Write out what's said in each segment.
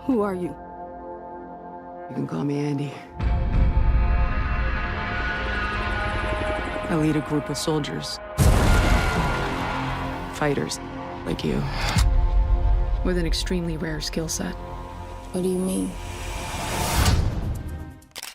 Who are you? You can call me Andy. I lead a group of soldiers. Fighters, like you. With an extremely rare skill set. What do you mean?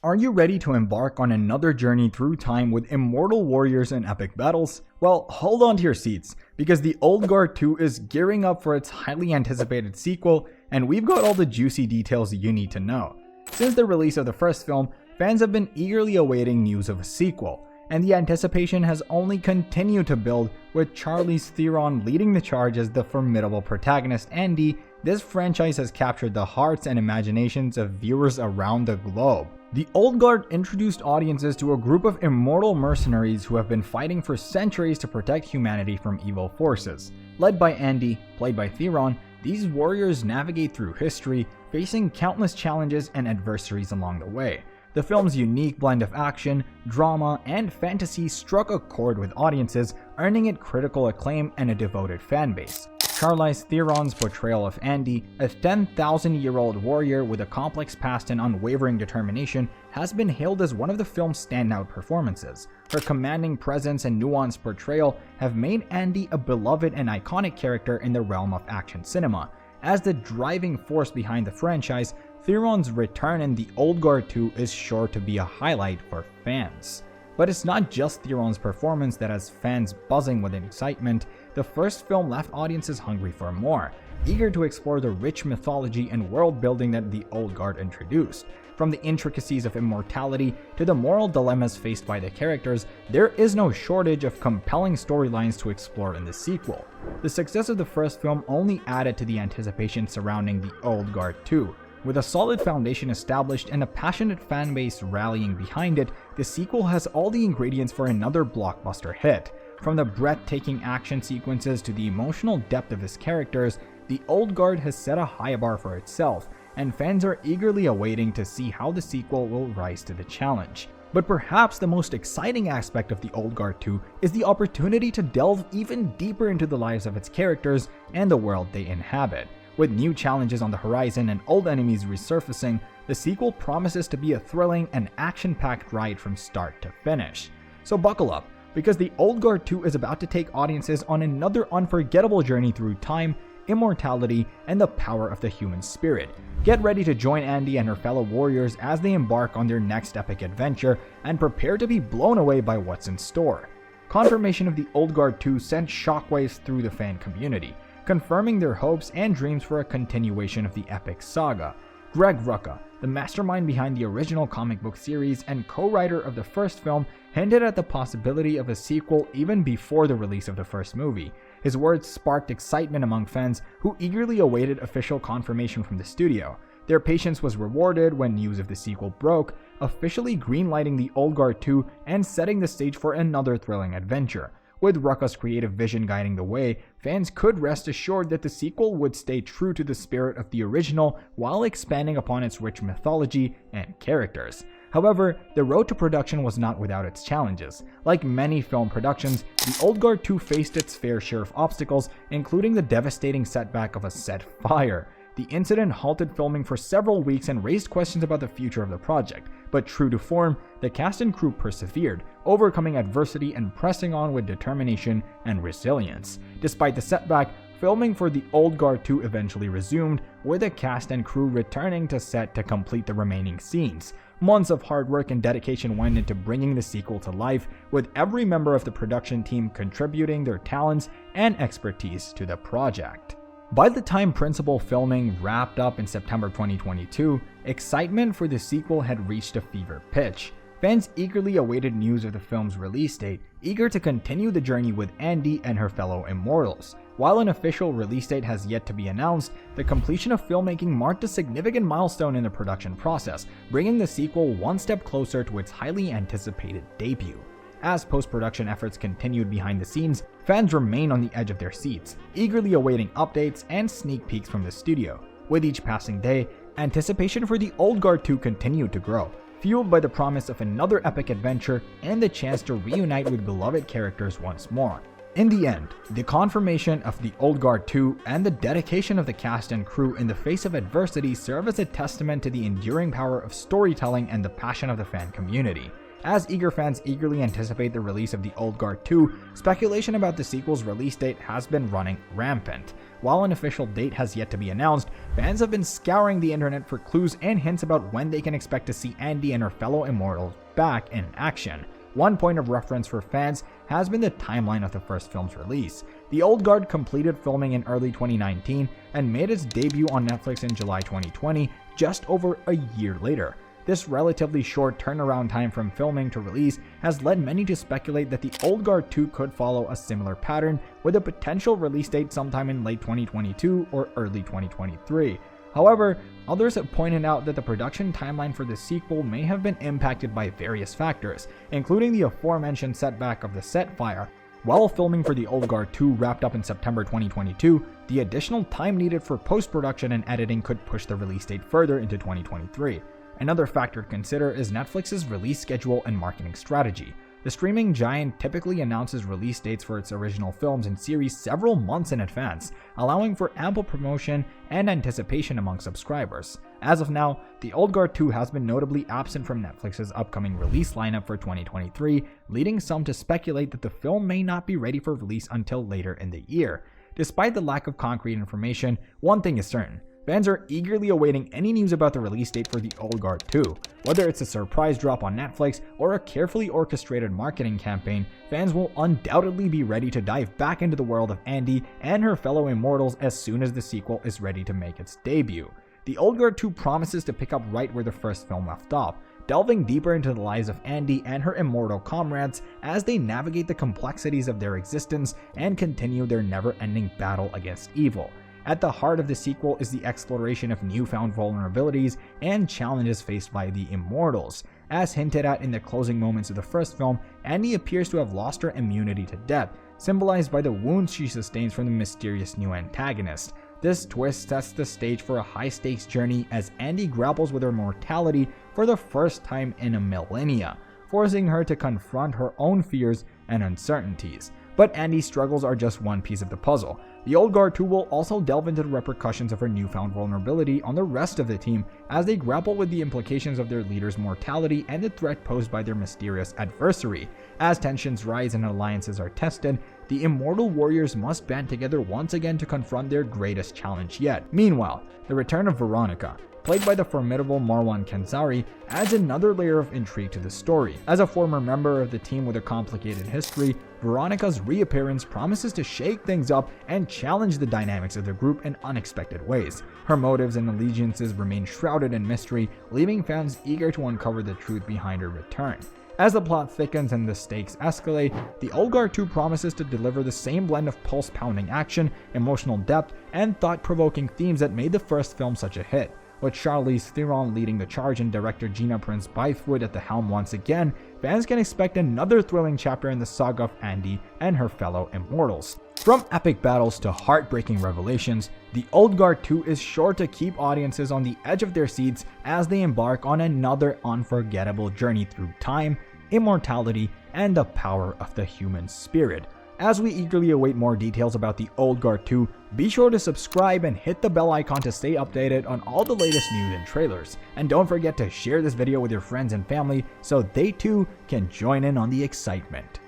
Are you ready to embark on another journey through time with immortal warriors and epic battles? Well, hold on to your seats, because The Old Guard 2 is gearing up for its highly anticipated sequel, and we've got all the juicy details you need to know. Since the release of the first film, fans have been eagerly awaiting news of a sequel, and the anticipation has only continued to build, with Charlize Theron leading the charge as the formidable protagonist Andy. This franchise has captured the hearts and imaginations of viewers around the globe. The Old Guard introduced audiences to a group of immortal mercenaries who have been fighting for centuries to protect humanity from evil forces. Led by Andy, played by Theron, these warriors navigate through history, facing countless challenges and adversaries along the way. The film's unique blend of action, drama, and fantasy struck a chord with audiences, earning it critical acclaim and a devoted fanbase. Charlize Theron's portrayal of Andy, a 10,000-year-old warrior with a complex past and unwavering determination, has been hailed as one of the film's standout performances. Her commanding presence and nuanced portrayal have made Andy a beloved and iconic character in the realm of action cinema. As the driving force behind the franchise, Theron's return in The Old Guard 2 is sure to be a highlight for fans. But it's not just Theron's performance that has fans buzzing with excitement. The first film left audiences hungry for more, eager to explore the rich mythology and world building that The Old Guard introduced. From the intricacies of immortality to the moral dilemmas faced by the characters, there is no shortage of compelling storylines to explore in the sequel. The success of the first film only added to the anticipation surrounding The Old Guard 2. With a solid foundation established and a passionate fan base rallying behind it, the sequel has all the ingredients for another blockbuster hit. From the breathtaking action sequences to the emotional depth of its characters, The Old Guard has set a high bar for itself, and fans are eagerly awaiting to see how the sequel will rise to the challenge. But perhaps the most exciting aspect of The Old Guard 2 is the opportunity to delve even deeper into the lives of its characters and the world they inhabit. With new challenges on the horizon and old enemies resurfacing, the sequel promises to be a thrilling and action-packed ride from start to finish. So buckle up, because The Old Guard 2 is about to take audiences on another unforgettable journey through time, immortality, and the power of the human spirit. Get ready to join Andy and her fellow warriors as they embark on their next epic adventure, and prepare to be blown away by what's in store. Confirmation of The Old Guard 2 sent shockwaves through the fan community, confirming their hopes and dreams for a continuation of the epic saga. Greg Rucka, the mastermind behind the original comic book series and co-writer of the first film, hinted at the possibility of a sequel even before the release of the first movie. His words sparked excitement among fans who eagerly awaited official confirmation from the studio. Their patience was rewarded when news of the sequel broke, officially greenlighting The Old Guard 2 and setting the stage for another thrilling adventure. With Rucka's creative vision guiding the way, fans could rest assured that the sequel would stay true to the spirit of the original while expanding upon its rich mythology and characters. However, the road to production was not without its challenges. Like many film productions, The Old Guard 2 faced its fair share of obstacles, including the devastating setback of a set fire. The incident halted filming for several weeks and raised questions about the future of the project, but true to form, the cast and crew persevered, overcoming adversity and pressing on with determination and resilience. Despite the setback, filming for The Old Guard 2 eventually resumed, with the cast and crew returning to set to complete the remaining scenes. Months of hard work and dedication went into bringing the sequel to life, with every member of the production team contributing their talents and expertise to the project. By the time principal filming wrapped up in September 2022, excitement for the sequel had reached a fever pitch. Fans eagerly awaited news of the film's release date, eager to continue the journey with Andy and her fellow immortals. While an official release date has yet to be announced, the completion of filmmaking marked a significant milestone in the production process, bringing the sequel one step closer to its highly anticipated debut. As post-production efforts continued behind the scenes, fans remained on the edge of their seats, eagerly awaiting updates and sneak peeks from the studio. With each passing day, anticipation for The Old Guard 2 continued to grow, fueled by the promise of another epic adventure and the chance to reunite with beloved characters once more. In the end, the confirmation of the Old Guard 2 and the dedication of the cast and crew in the face of adversity serve as a testament to the enduring power of storytelling and the passion of the fan community. As eager fans eagerly anticipate the release of the Old Guard 2, speculation about the sequel's release date has been running rampant. While an official date has yet to be announced, fans have been scouring the internet for clues and hints about when they can expect to see Andy and her fellow immortals back in action. One point of reference for fans has been the timeline of the first film's release. The Old Guard completed filming in early 2019 and made its debut on Netflix in July 2020, just over a year later. This relatively short turnaround time from filming to release has led many to speculate that the Old Guard 2 could follow a similar pattern, with a potential release date sometime in late 2022 or early 2023. However, others have pointed out that the production timeline for the sequel may have been impacted by various factors, including the aforementioned setback of the set fire. While filming for the Old Guard 2 wrapped up in September 2022, the additional time needed for post-production and editing could push the release date further into 2023. Another factor to consider is Netflix's release schedule and marketing strategy. The streaming giant typically announces release dates for its original films and series several months in advance, allowing for ample promotion and anticipation among subscribers. As of now, The Old Guard 2 has been notably absent from Netflix's upcoming release lineup for 2023, leading some to speculate that the film may not be ready for release until later in the year. Despite the lack of concrete information, one thing is certain. Fans are eagerly awaiting any news about the release date for the Old Guard 2. Whether it's a surprise drop on Netflix or a carefully orchestrated marketing campaign, fans will undoubtedly be ready to dive back into the world of Andy and her fellow immortals as soon as the sequel is ready to make its debut. The Old Guard 2 promises to pick up right where the first film left off, delving deeper into the lives of Andy and her immortal comrades as they navigate the complexities of their existence and continue their never-ending battle against evil. At the heart of the sequel is the exploration of newfound vulnerabilities and challenges faced by the Immortals. As hinted at in the closing moments of the first film, Andy appears to have lost her immunity to death, symbolized by the wounds she sustains from the mysterious new antagonist. This twist sets the stage for a high-stakes journey as Andy grapples with her mortality for the first time in a millennia, forcing her to confront her own fears and uncertainties. But Andy's struggles are just one piece of the puzzle. The Old Guard 2 will also delve into the repercussions of her newfound vulnerability on the rest of the team as they grapple with the implications of their leader's mortality and the threat posed by their mysterious adversary. As tensions rise and alliances are tested, the immortal warriors must band together once again to confront their greatest challenge yet. Meanwhile, the return of Veronica, played by the formidable Marwan Kenzari, adds another layer of intrigue to the story. As a former member of the team with a complicated history, Veronica's reappearance promises to shake things up and challenge the dynamics of the group in unexpected ways. Her motives and allegiances remain shrouded in mystery, leaving fans eager to uncover the truth behind her return. As the plot thickens and the stakes escalate, The Old Guard 2 promises to deliver the same blend of pulse-pounding action, emotional depth, and thought-provoking themes that made the first film such a hit. With Charlize Theron leading the charge and director Gina Prince Bythewood at the helm once again, fans can expect another thrilling chapter in the saga of Andy and her fellow immortals. From epic battles to heartbreaking revelations, The Old Guard 2 is sure to keep audiences on the edge of their seats as they embark on another unforgettable journey through time, immortality, and the power of the human spirit. As we eagerly await more details about The Old Guard 2, be sure to subscribe and hit the bell icon to stay updated on all the latest news and trailers. And don't forget to share this video with your friends and family so they too can join in on the excitement.